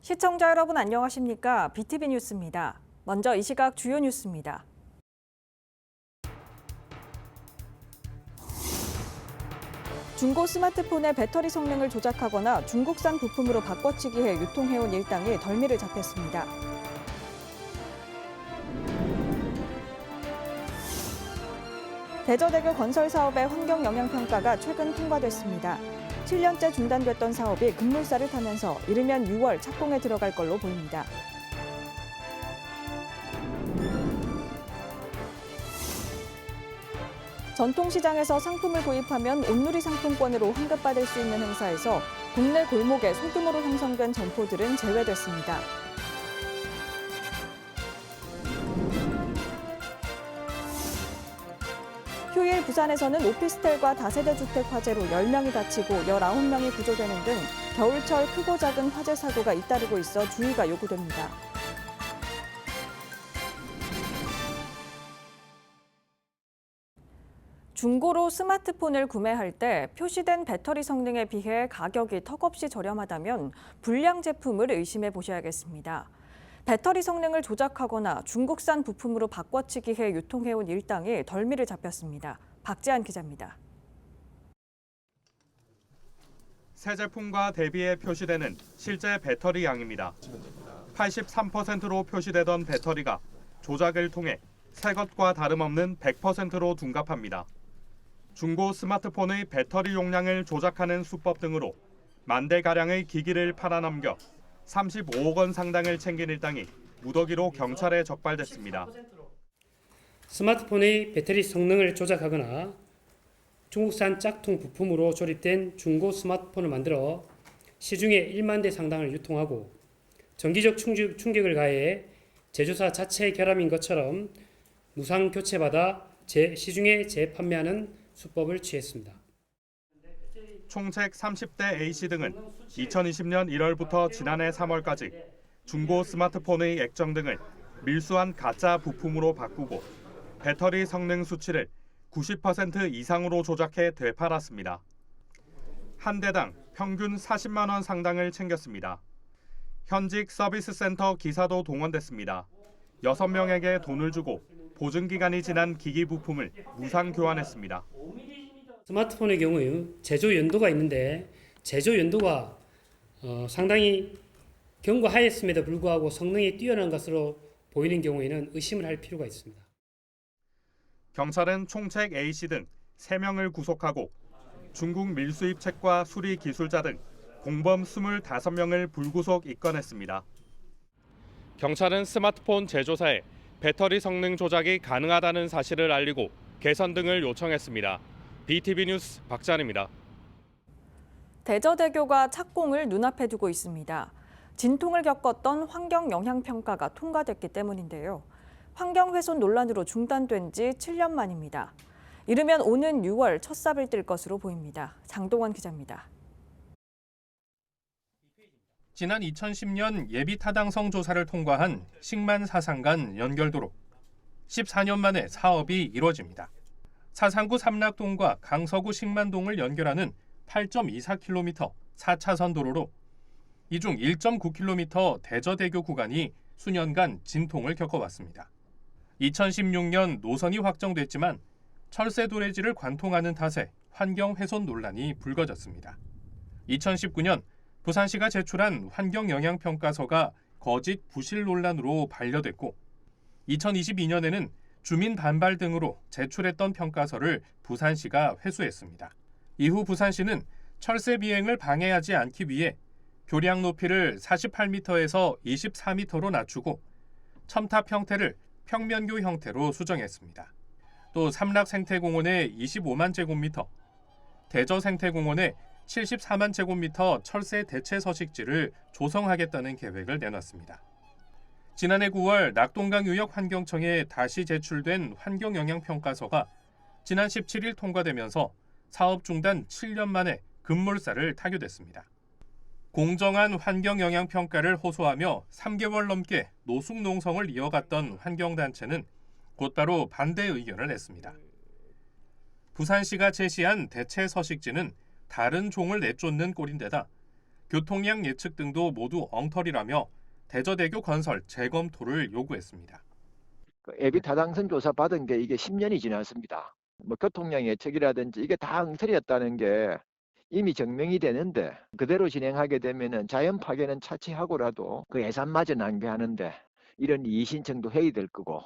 시청자 여러분 안녕하십니까? BTV 뉴스입니다. 먼저 이 시각 주요 뉴스입니다. 중고 스마트폰의 배터리 성능을 조작하거나 중국산 부품으로 바꿔치기해 유통해온 일당이 덜미를 잡혔습니다. 대저대교 건설 사업의 환경 영향 평가가 최근 통과됐습니다. 7년째 중단됐던 사업이 급물살을 타면서 이르면 6월 착공에 들어갈 걸로 보입니다. 전통시장에서 상품을 구입하면 온누리 상품권으로 환급받을 수 있는 행사에서 국내 골목에 소규모로 형성된 점포들은 제외됐습니다. 휴일 부산에서는 오피스텔과 다세대 주택 화재로 10명이 다치고 19명이 구조되는 등 겨울철 크고 작은 화재 사고가 잇따르고 있어 주의가 요구됩니다. 중고로 스마트폰을 구매할 때 표시된 배터리 성능에 비해 가격이 턱없이 저렴하다면 불량 제품을 의심해 보셔야겠습니다. 배터리 성능을 조작하거나 중국산 부품으로 바꿔치기해 유통해온 일당이 덜미를 잡혔습니다. 박지한 기자입니다. 새 제품과 대비해 표시되는 실제 배터리 양입니다. 83%로 표시되던 배터리가 조작을 통해 새 것과 다름없는 100%로 둔갑합니다. 중고 스마트폰의 배터리 용량을 조작하는 수법 등으로 10,000대가량의 기기를 팔아넘겨 35억 원 상당을 챙긴 일당이 무더기로 경찰에 적발됐습니다. 스마트폰의 배터리 성능을 조작하거나 중국산 짝퉁 부품으로 조립된 중고 스마트폰을 만들어 시중에 10,000대 상당을 유통하고 정기적 충격을 가해 제조사 자체 결함인 것처럼 무상 교체받아 시중에 재판매하는 수법을 취했습니다. 총책 30대 A씨 등은 2020년 1월부터 지난해 3월까지 중고 스마트폰의 액정 등을 밀수한 가짜 부품으로 바꾸고 배터리 성능 수치를 90% 이상으로 조작해 되팔았습니다. 한 대당 평균 40만 원 상당을 챙겼습니다. 현직 서비스 센터 기사도 동원됐습니다. 6명에게 돈을 주고 보증기간이 지난 기기 부품을 무상 교환했습니다. 스마트폰의 경우에 제조 연도가 있는데 제조 연도가 상당히 경고하였음에도 불구하고 성능이 뛰어난 것으로 보이는 경우에는 의심을 할 필요가 있습니다. 경찰은 총책 A씨 등 3명을 구속하고 중국 밀수입책과 수리 기술자 등 공범 25명을 불구속 입건했습니다. 경찰은 스마트폰 제조사에 배터리 성능 조작이 가능하다는 사실을 알리고 개선 등을 요청했습니다. BTV 뉴스 박찬입니다. 대저대교가 착공을 눈앞에 두고 있습니다. 진통을 겪었던 환경영향평가가 통과됐기 때문인데요. 환경훼손 논란으로 중단된 지 7년 만입니다. 이르면 오는 6월 첫 삽을 뜰 것으로 보입니다. 장동원 기자입니다. 지난 2010년 예비 타당성 조사를 통과한 식만 사상간 연결도로. 14년 만에 사업이 이루어집니다. 사상구 삼락동과 강서구 식만동을 연결하는 8.24km 4차선 도로로 이 중 1.9km 대저대교 구간이 수년간 진통을 겪어왔습니다. 2016년 노선이 확정됐지만 철새 도래지를 관통하는 탓에 환경훼손 논란이 불거졌습니다. 2019년 부산시가 제출한 환경영향평가서가 거짓 부실 논란으로 반려됐고 2022년에는 주민 반발 등으로 제출했던 평가서를 부산시가 회수했습니다. 이후 부산시는 철새 비행을 방해하지 않기 위해 교량 높이를 48m에서 24m로 낮추고 첨탑 형태를 평면교 형태로 수정했습니다. 또 삼락생태공원의 25만 제곱미터, 대저생태공원의 74만 제곱미터 철새 대체 서식지를 조성하겠다는 계획을 내놨습니다. 지난해 9월 낙동강유역 환경청에 다시 제출된 환경영향평가서가 지난 17일 통과되면서 사업 중단 7년 만에 급물살을 타결됐습니다. 공정한 환경영향평가를 호소하며 3개월 넘게 노숙농성을 이어갔던 환경단체는 곧바로 반대 의견을 냈습니다. 부산시가 제시한 대체 서식지는 다른 종을 내쫓는 꼴인데다 교통량 예측 등도 모두 엉터리라며 대저대교 건설 재검토를 요구했습니다. 예비 타당성 조사 받은 게 이게 10년이 지났습니다. 뭐 교통량 예측이라든지 이게 다 엉터리였다는 게 이미 증명이 되는데 그대로 진행하게 되면은 자연 파괴는 차치하고라도 그 예산마저 낭비하는데 이런 이의 신청도 해야 될 거고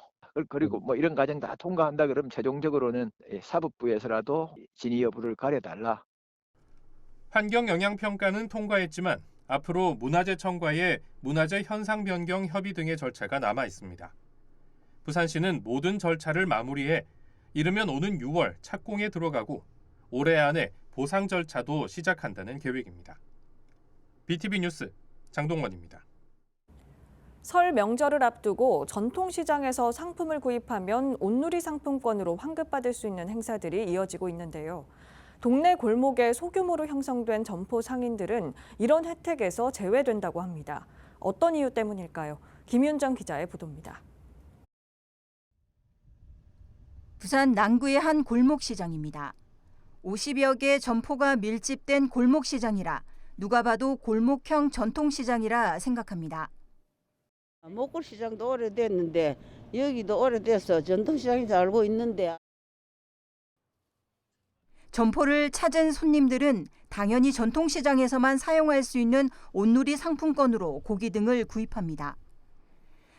그리고 뭐 이런 과정 다 통과한다 그러면 최종적으로는 사법부에서라도 진위 여부를 가려달라. 환경영향평가는 통과했지만 앞으로 문화재청과의 문화재 현상 변경 협의 등의 절차가 남아 있습니다. 부산시는 모든 절차를 마무리해 이르면 오는 6월 착공에 들어가고 올해 안에 보상 절차도 시작한다는 계획입니다. BTV 뉴스 장동건입니다. 설 명절을 앞두고 전통시장에서 상품을 구입하면 온누리 상품권으로 환급받을 수 있는 행사들이 이어지고 있는데요. 동네 골목에 소규모로 형성된 점포 상인들은 이런 혜택에서 제외된다고 합니다. 어떤 이유 때문일까요? 김윤정 기자의 보도입니다. 부산 남구의 한 골목시장입니다. 50여 개 점포가 밀집된 골목시장이라 누가 봐도 골목형 전통시장이라 생각합니다. 목골시장도 오래됐는데 여기도 오래돼서 전통시장인 줄 알고 있는데 점포를 찾은 손님들은 당연히 전통시장에서만 사용할 수 있는 온누리 상품권으로 고기 등을 구입합니다.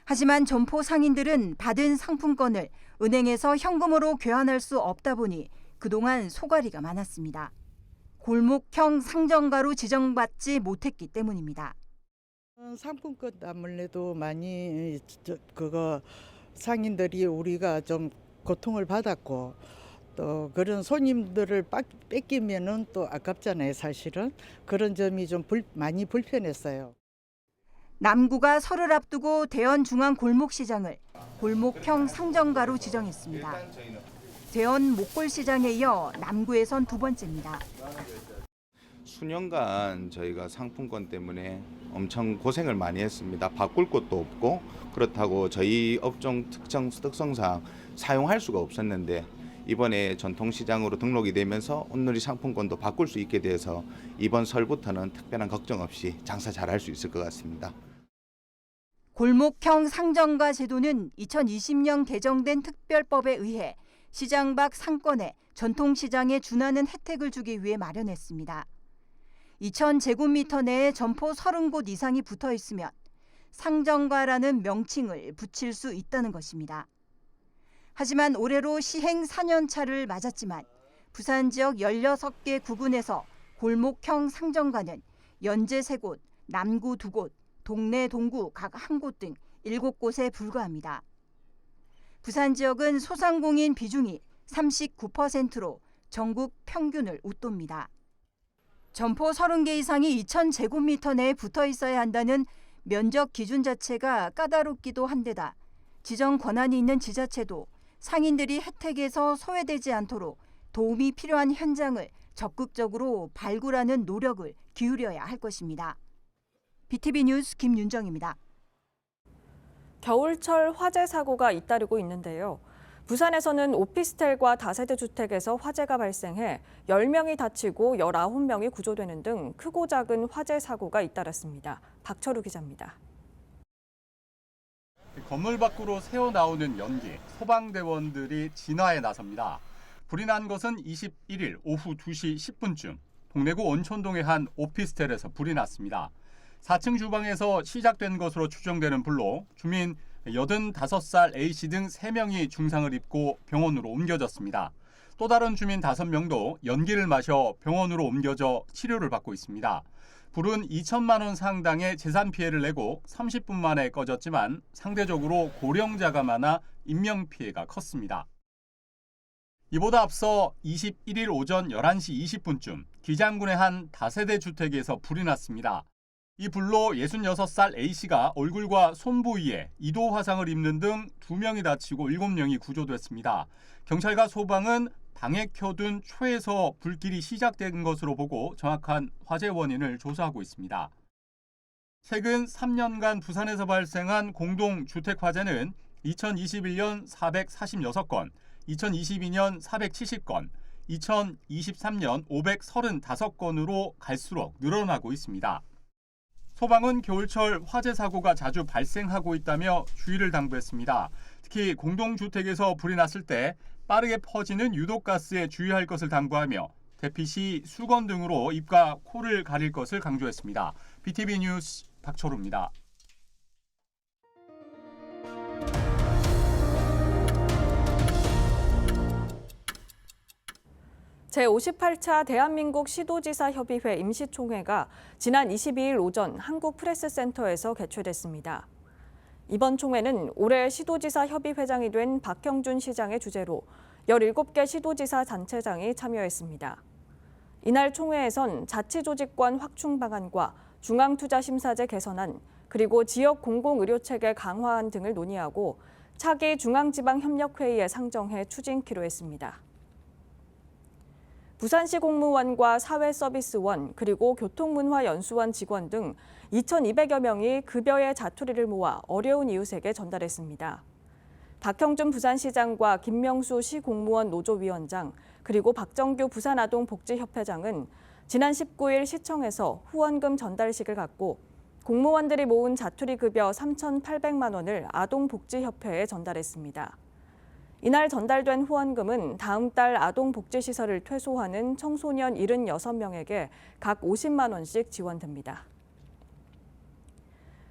하지만 점포 상인들은 받은 상품권을 은행에서 현금으로 교환할 수 없다 보니 그동안 소갈이가 많았습니다. 골목형 상점가로 지정받지 못했기 때문입니다. 상품권 아무래도 많이 상인들이 우리가 좀 고통을 받았고 또 그런 손님들을 뺏기면은 또 아깝잖아요. 사실은 그런 점이 좀 많이 불편했어요. 남구가 설을 앞두고 대연 중앙 골목시장을 골목형 상점가로 지정했습니다. 대연 목골시장에 이어 남구에선 두 번째입니다. 수년간 저희가 상품권 때문에 엄청 고생을 많이 했습니다. 바꿀 곳도 없고 그렇다고 저희 업종 특성상 사용할 수가 없었는데 이번에 전통시장으로 등록이 되면서 온누리 상품권도 바꿀 수 있게 돼서 이번 설부터는 특별한 걱정 없이 장사 잘할 수 있을 것 같습니다. 골목형 상점가 제도는 2020년 개정된 특별법에 의해 시장 밖 상권에 전통시장에 준하는 혜택을 주기 위해 마련했습니다. 2,000제곱미터 내에 점포 30곳 이상이 붙어 있으면 상점가라는 명칭을 붙일 수 있다는 것입니다. 하지만 올해로 시행 4년차를 맞았지만 부산 지역 16개 구군에서 골목형 상점가는 연제 3곳, 남구 2곳, 동래 동구 각 1곳 등 7곳에 불과합니다. 부산 지역은 소상공인 비중이 39%로 전국 평균을 웃돕니다. 점포 30개 이상이 2,000제곱미터 내에 붙어 있어야 한다는 면적 기준 자체가 까다롭기도 한데다 지정 권한이 있는 지자체도 상인들이 혜택에서 소외되지 않도록 도움이 필요한 현장을 적극적으로 발굴하는 노력을 기울여야 할 것입니다. BTV 뉴스 김윤정입니다. 겨울철 화재 사고가 잇따르고 있는데요. 부산에서는 오피스텔과 다세대 주택에서 화재가 발생해 10명이 다치고 19명이 구조되는 등 크고 작은 화재 사고가 잇따랐습니다. 박철우 기자입니다. 건물 밖으로 새어나오는 연기, 소방대원들이 진화에 나섭니다. 불이 난 것은 21일 오후 2시 10분쯤 동래구 온천동의 한 오피스텔에서 불이 났습니다. 4층 주방에서 시작된 것으로 추정되는 불로 주민 85살 A씨 등 3명이 중상을 입고 병원으로 옮겨졌습니다. 또 다른 주민 5명도 연기를 마셔 병원으로 옮겨져 치료를 받고 있습니다. 불은 2천만 원 상당의 재산 피해를 내고 30분 만에 꺼졌지만 상대적으로 고령자가 많아 인명피해가 컸습니다. 이보다 앞서 21일 오전 11시 20분쯤 기장군의 한 다세대 주택에서 불이 났습니다. 이 불로 66살 A씨가 얼굴과 손 부위에 2도 화상을 입는 등 2명이 다치고 7명이 구조됐습니다. 경찰과 소방은 방에 켜둔 초에서 불길이 시작된 것으로 보고 정확한 화재 원인을 조사하고 있습니다. 최근 3년간 부산에서 발생한 공동주택 화재는 2021년 446건, 2022년 470건, 2023년 535건으로 갈수록 늘어나고 있습니다. 소방은 겨울철 화재 사고가 자주 발생하고 있다며 주의를 당부했습니다. 특히 공동주택에서 불이 났을 때 빠르게 퍼지는 유독가스에 주의할 것을 당부하며 대피 시 수건 등으로 입과 코를 가릴 것을 강조했습니다. BTV 뉴스 박철우입니다. 제58차 대한민국 시도지사 협의회 임시총회가 지난 22일 오전 한국프레스센터에서 개최됐습니다. 이번 총회는 올해 시도지사 협의회장이 된 박형준 시장의 주재로 17개 시도지사 단체장이 참여했습니다. 이날 총회에선 자치조직권 확충 방안과 중앙투자심사제 개선안, 그리고 지역 공공의료체계 강화안 등을 논의하고 차기 중앙지방협력회의에 상정해 추진키로 했습니다. 부산시 공무원과 사회서비스원, 그리고 교통문화연수원 직원 등 2,200여 명이 급여의 자투리를 모아 어려운 이웃에게 전달했습니다. 박형준 부산시장과 김명수 시공무원 노조위원장, 그리고 박정규 부산아동복지협회장은 지난 19일 시청에서 후원금 전달식을 갖고 공무원들이 모은 자투리 급여 3,800만 원을 아동복지협회에 전달했습니다. 이날 전달된 후원금은 다음 달 아동복지시설을 퇴소하는 청소년 76명에게 각 50만 원씩 지원됩니다.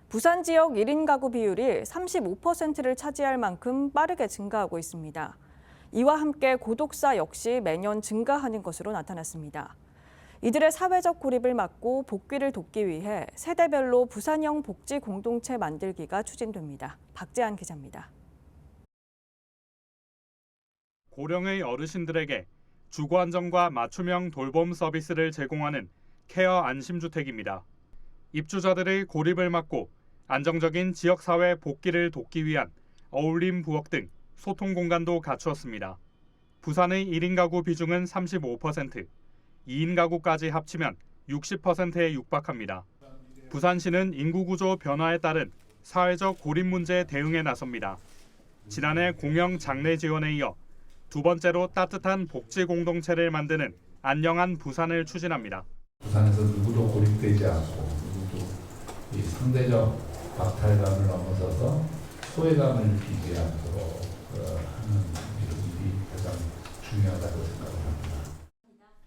부산 지역 1인 가구 비율이 35%를 차지할 만큼 빠르게 증가하고 있습니다. 이와 함께 고독사 역시 매년 증가하는 것으로 나타났습니다. 이들의 사회적 고립을 막고 복귀를 돕기 위해 세대별로 부산형 복지 공동체 만들기가 추진됩니다. 박재한 기자입니다. 고령의 어르신들에게 주거 안정과 맞춤형 돌봄 서비스를 제공하는 케어 안심주택입니다. 입주자들의 고립을 막고 안정적인 지역사회 복귀를 돕기 위한 어울림 부엌 등 소통 공간도 갖추었습니다. 부산의 1인 가구 비중은 35%, 2인 가구까지 합치면 60%에 육박합니다. 부산시는 인구구조 변화에 따른 사회적 고립 문제 대응에 나섭니다. 지난해 공영 장례 지원에 이어 두 번째로 따뜻한 복지 공동체를 만드는 안녕한 부산을 추진합니다. 부산에서 누구도 고립되지 않고 누구도 이 상대적 박탈감을 넘어서서 소외감을 느끼지 않도록 하는 일이 가장 중요하다고 생각합니다.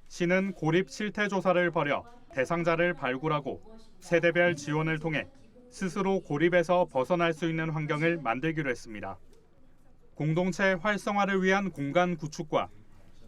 시는 고립 실태 조사를 벌여 대상자를 발굴하고 세대별 지원을 통해 스스로 고립에서 벗어날 수 있는 환경을 만들기로 했습니다. 공동체 활성화를 위한 공간 구축과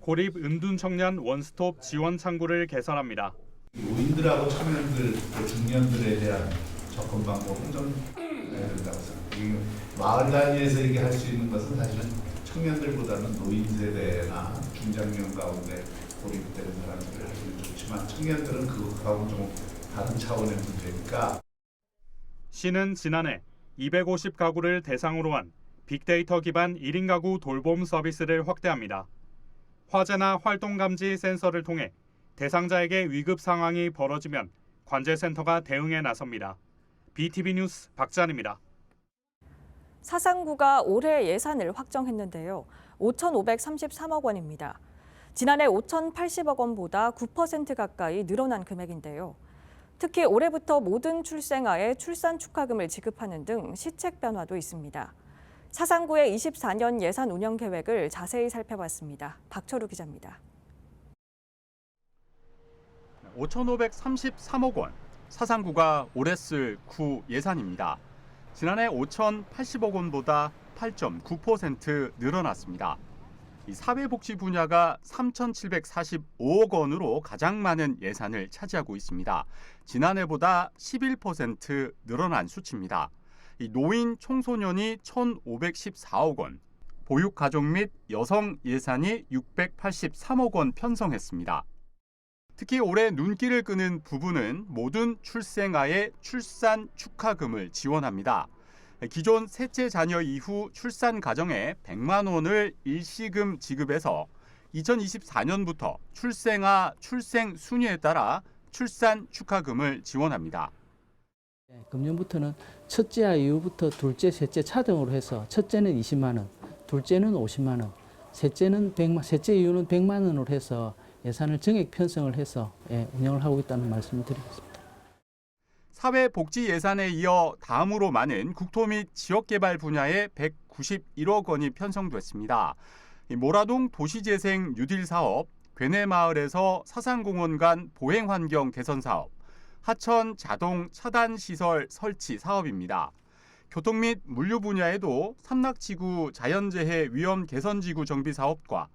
고립 은둔 청년 원스톱 지원 창구를 개설합니다. 노인들하고 청년들, 중년들에 대한 접근 방법은 좀 해야 된다고 생각합니다. 마을 단위에서 이렇게 할 수 있는 것은 사실은 청년들보다는 노인 세대나 중장년 가운데 고립된 사람들을 하기는 좋지만 청년들은 그것하고 좀 다른 차원의 문제니까. 시는 지난해 250가구를 대상으로 한 빅데이터 기반 1인 가구 돌봄 서비스를 확대합니다. 화재나 활동 감지 센서를 통해 대상자에게 위급 상황이 벌어지면 관제센터가 대응에 나섭니다. BTV 뉴스 박재한입니다. 사상구가 올해 예산을 확정했는데요. 5,533억 원입니다. 지난해 5,080억 원보다 9% 가까이 늘어난 금액인데요. 특히 올해부터 모든 출생아에 출산 축하금을 지급하는 등 시책 변화도 있습니다. 사상구의 24년 예산 운영 계획을 자세히 살펴봤습니다. 박철우 기자입니다. 5,533억 원, 사상구가 올해 쓸 구 예산입니다. 지난해 5,080억 원보다 8.9% 늘어났습니다. 이 사회복지 분야가 3,745억 원으로 가장 많은 예산을 차지하고 있습니다. 지난해보다 11% 늘어난 수치입니다. 이 노인 청소년이 1,514억 원, 보육가족 및 여성 예산이 683억 원 편성했습니다. 특히 올해 눈길을 끄는 부분은 모든 출생아의 출산 축하금을 지원합니다. 기존 셋째 자녀 이후 출산 가정에 100만 원을 일시금 지급해서 2024년부터 출생아 출생 순위에 따라 출산 축하금을 지원합니다. 금년부터는 첫째 아이 이후부터 둘째, 셋째 차등으로 해서 첫째는 20만 원, 둘째는 50만 원, 셋째 이후는 100만 원으로 해서 예산을 정액 편성을 해서 운영을 하고 있다는 말씀을 드리겠습니다. 사회복지 예산에 이어 다음으로 많은 국토 및 지역개발 분야에 191억 원이 편성됐습니다. 모라동 도시재생 뉴딜 사업, 괴내마을에서 사상공원 간 보행환경 개선 사업, 하천 자동 차단 시설 설치 사업입니다. 교통 및 물류 분야에도 삼락지구 자연재해 위험 개선지구 정비 사업과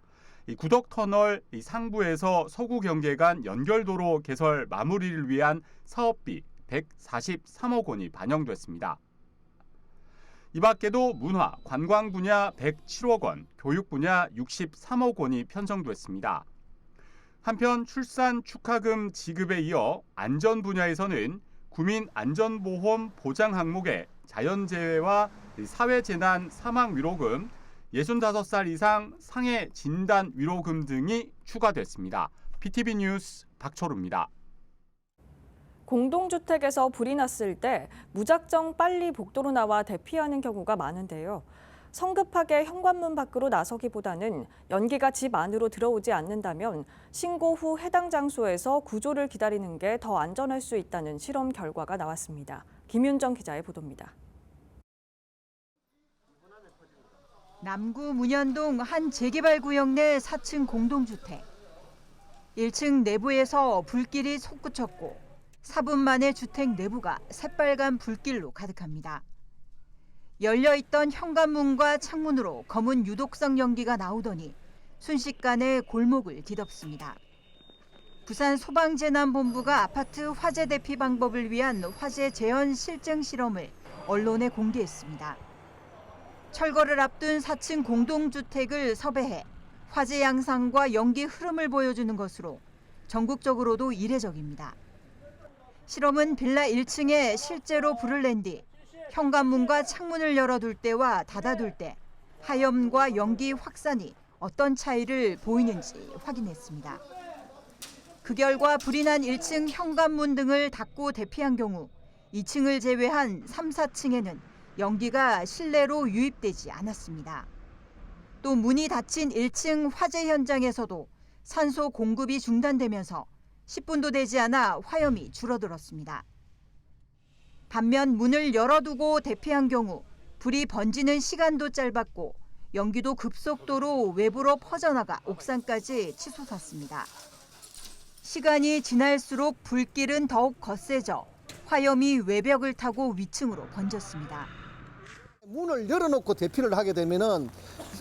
구덕터널 상부에서 서구 경계 간 연결도로 개설 마무리를 위한 사업비 143억 원이 반영됐습니다. 이 밖에도 문화, 관광 분야 107억 원, 교육 분야 63억 원이 편성됐습니다. 한편 출산 축하금 지급에 이어 안전 분야에서는 국민안전보험 보장 항목에 자연재해와 사회재난 사망위로금, 65살 이상 상해 진단 위로금 등이 추가됐습니다. PTV 뉴스 박철우입니다. 공동주택에서 불이 났을 때 무작정 빨리 복도로 나와 대피하는 경우가 많은데요. 성급하게 현관문 밖으로 나서기보다는 연기가 집 안으로 들어오지 않는다면 신고 후 해당 장소에서 구조를 기다리는 게 더 안전할 수 있다는 실험 결과가 나왔습니다. 김윤정 기자의 보도입니다. 남구 문현동 한 재개발 구역 내 4층 공동주택. 1층 내부에서 불길이 솟구쳤고 4분 만에 주택 내부가 새빨간 불길로 가득합니다. 열려있던 현관문과 창문으로 검은 유독성 연기가 나오더니 순식간에 골목을 뒤덮습니다. 부산 소방재난본부가 아파트 화재 대피 방법을 위한 화재 재현 실증 실험을 언론에 공개했습니다. 철거를 앞둔 4층 공동주택을 섭외해 화재 양상과 연기 흐름을 보여주는 것으로 전국적으로도 이례적입니다. 실험은 빌라 1층에 실제로 불을 낸 뒤 현관문과 창문을 열어둘 때와 닫아둘 때 하염과 연기 확산이 어떤 차이를 보이는지 확인했습니다. 그 결과 불이 난 1층 현관문 등을 닫고 대피한 경우 2층을 제외한 3, 4층에는 연기가 실내로 유입되지 않았습니다. 또 문이 닫힌 1층 화재 현장에서도 산소 공급이 중단되면서 10분도 되지 않아 화염이 줄어들었습니다. 반면 문을 열어두고 대피한 경우 불이 번지는 시간도 짧았고 연기도 급속도로 외부로 퍼져나가 옥상까지 치솟았습니다. 시간이 지날수록 불길은 더욱 거세져 화염이 외벽을 타고 위층으로 번졌습니다. 문을 열어놓고 대피를 하게 되면은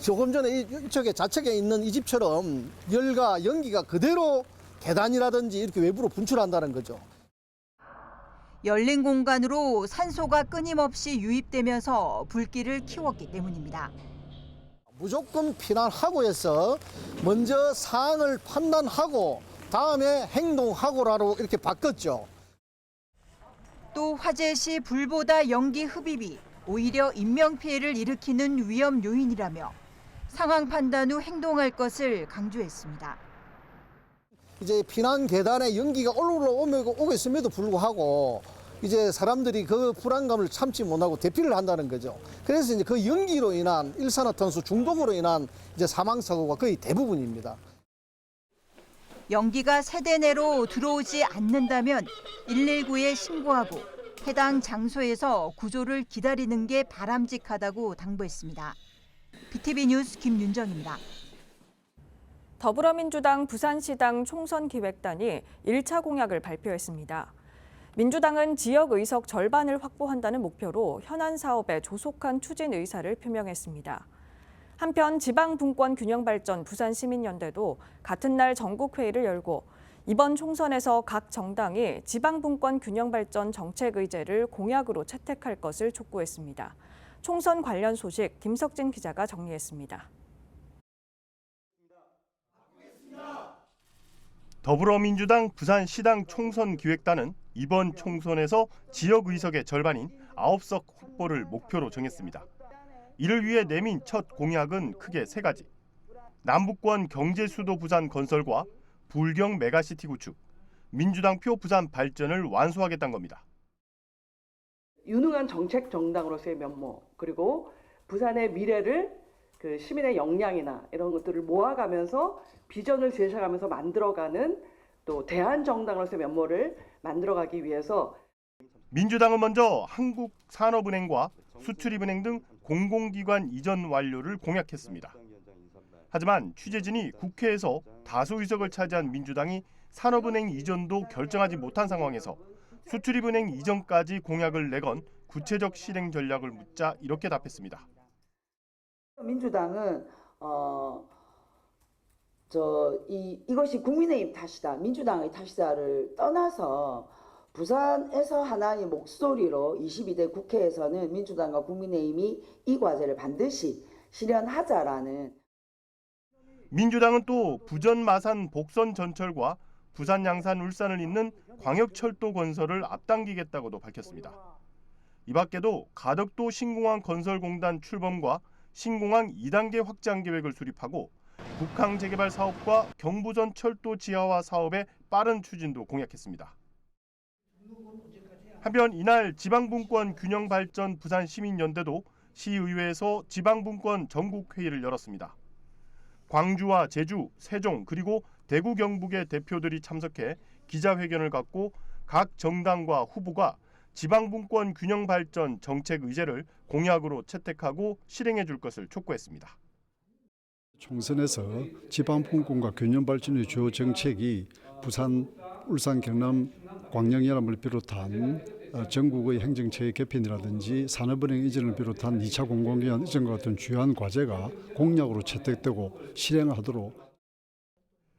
조금 전에 이쪽에 좌측에 있는 이 집처럼 열과 연기가 그대로 계단이라든지 이렇게 외부로 분출한다는 거죠. 열린 공간으로 산소가 끊임없이 유입되면서 불길을 키웠기 때문입니다. 무조건 피난하고 해서 먼저 사안을 판단하고 다음에 행동하고라로 이렇게 바꿨죠. 또 화재 시 불보다 연기 흡입이 오히려 인명피해를 일으키는 위험 요인이라며 상황 판단 후 행동할 것을 강조했습니다. 이제 피난 계단에 연기가 올라오고 있음에도 불구하고 이제 사람들이 그 불안감을 참지 못하고 대피를 한다는 거죠. 그래서 이제 그 연기로 인한 일산화탄소 중독으로 인한 이제 사망 사고가 거의 대부분입니다. 연기가 세대 내로 들어오지 않는다면 119에 신고하고 해당 장소에서 구조를 기다리는 게 바람직하다고 당부했습니다. BTV 뉴스 김윤정입니다. 더불어민주당 부산시당 총선기획단이 1차 공약을 발표했습니다. 민주당은 지역 의석 절반을 확보한다는 목표로 현안 사업에 조속한 추진 의사를 표명했습니다. 한편 지방분권균형발전 부산시민연대도 같은 날 전국회의를 열고 이번 총선에서 각 정당이 지방분권균형발전 정책의제를 공약으로 채택할 것을 촉구했습니다. 총선 관련 소식 김석진 기자가 정리했습니다. 더불어민주당 부산시당 총선기획단은 이번 총선에서 지역의석의 절반인 9석 확보를 목표로 정했습니다. 이를 위해 내민 첫 공약은 크게 3가지. 남북권 경제수도 부산 건설과 불경 메가시티 구축, 민주당표 부산 발전을 완수하겠다는 겁니다. 유능한 정책 정당으로서의 면모, 그리고 부산의 미래를 그 시민의 역량이나 이런 것들을 모아가면서 비전을 제시하면서 만들어가는 또 대한 정당으로서의 면모를 만들어가기 위해서 민주당은 먼저 한국산업은행과 수출입은행 등 공공기관 이전 완료를 공약했습니다. 하지만 취재진이 국회에서 다수 의석을 차지한 민주당이 산업은행 이전도 결정하지 못한 상황에서 수출입은행 이전까지 공약을 내건 구체적 실행 전략을 묻자 이렇게 답했습니다. 민주당은 이것이 국민의힘 탓이다, 민주당의 탓이다를 떠나서 부산에서 하나의 목소리로 22대 국회에서는 민주당과 국민의힘이 이 과제를 반드시 실현하자라는. 민주당은 또 부전, 마산, 복선 전철과 부산, 양산, 울산을 잇는 광역철도 건설을 앞당기겠다고도 밝혔습니다. 이 밖에도 가덕도 신공항 건설공단 출범과 신공항 2단계 확장 계획을 수립하고 북항 재개발 사업과 경부전 철도 지하화 사업의 빠른 추진도 공약했습니다. 한편 이날 지방분권 균형발전 부산시민연대도 시의회에서 지방분권 전국회의를 열었습니다. 광주와 제주, 세종 그리고 대구 경북의 대표들이 참석해 기자회견을 갖고 각 정당과 후보가 지방분권 균형발전 정책 의제를 공약으로 채택하고 실행해 줄 것을 촉구했습니다. 총선에서 지방분권과 균형발전의 주요 정책이 부산, 울산, 경남, 광역연합을 비롯한 전국의 행정체의 개편이라든지 산업은행 이전을 비롯한 2차 공공기관 이전과 같은 주요한 과제가 공약으로 채택되고 실행하도록.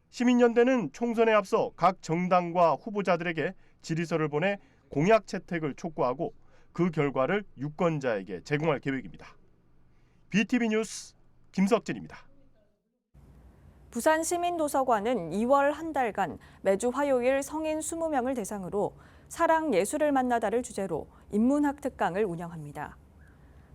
시민연대는 총선에 앞서 각 정당과 후보자들에게 질의서를 보내 공약 채택을 촉구하고 그 결과를 유권자에게 제공할 계획입니다. BTV 뉴스 김석진입니다. 부산시민도서관은 2월 한 달간 매주 화요일 성인 20명을 대상으로 사랑 예술을 만나다를 주제로 인문학 특강을 운영합니다.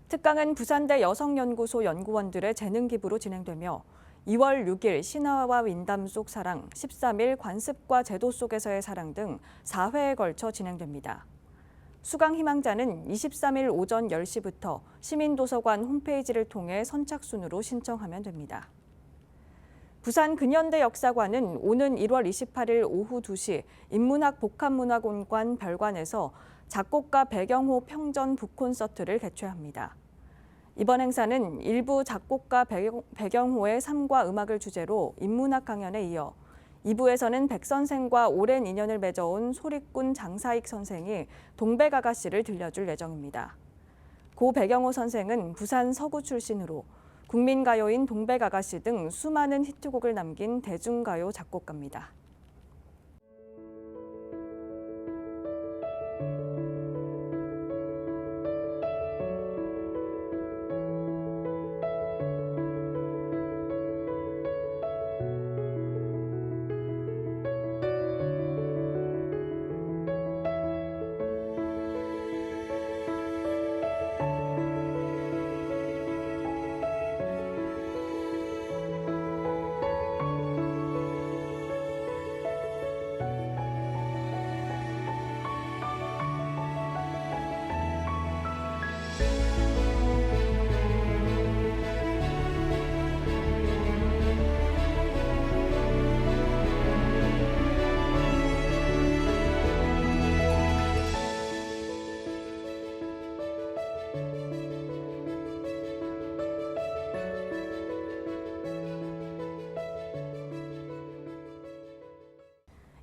특강은 부산대 여성연구소 연구원들의 재능 기부로 진행되며 2월 6일 신화와 윈담 속 사랑, 13일 관습과 제도 속에서의 사랑 등 4회에 걸쳐 진행됩니다. 수강 희망자는 23일 오전 10시부터 시민도서관 홈페이지를 통해 선착순으로 신청하면 됩니다. 부산 근현대 역사관은 오는 1월 28일 오후 2시 인문학 복합문화공간 별관에서 작곡가 배경호 평전 북콘서트를 개최합니다. 이번 행사는 일부 작곡가 배경호의 삶과 음악을 주제로 인문학 강연에 이어 2부에서는 백 선생과 오랜 인연을 맺어온 소리꾼 장사익 선생이 동백아가씨를 들려줄 예정입니다. 고 배경호 선생은 부산 서구 출신으로 국민가요인 동백아가씨 등 수많은 히트곡을 남긴 대중가요 작곡가입니다.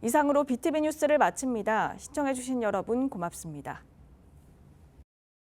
이상으로 BTV 뉴스를 마칩니다. 시청해주신 여러분 고맙습니다.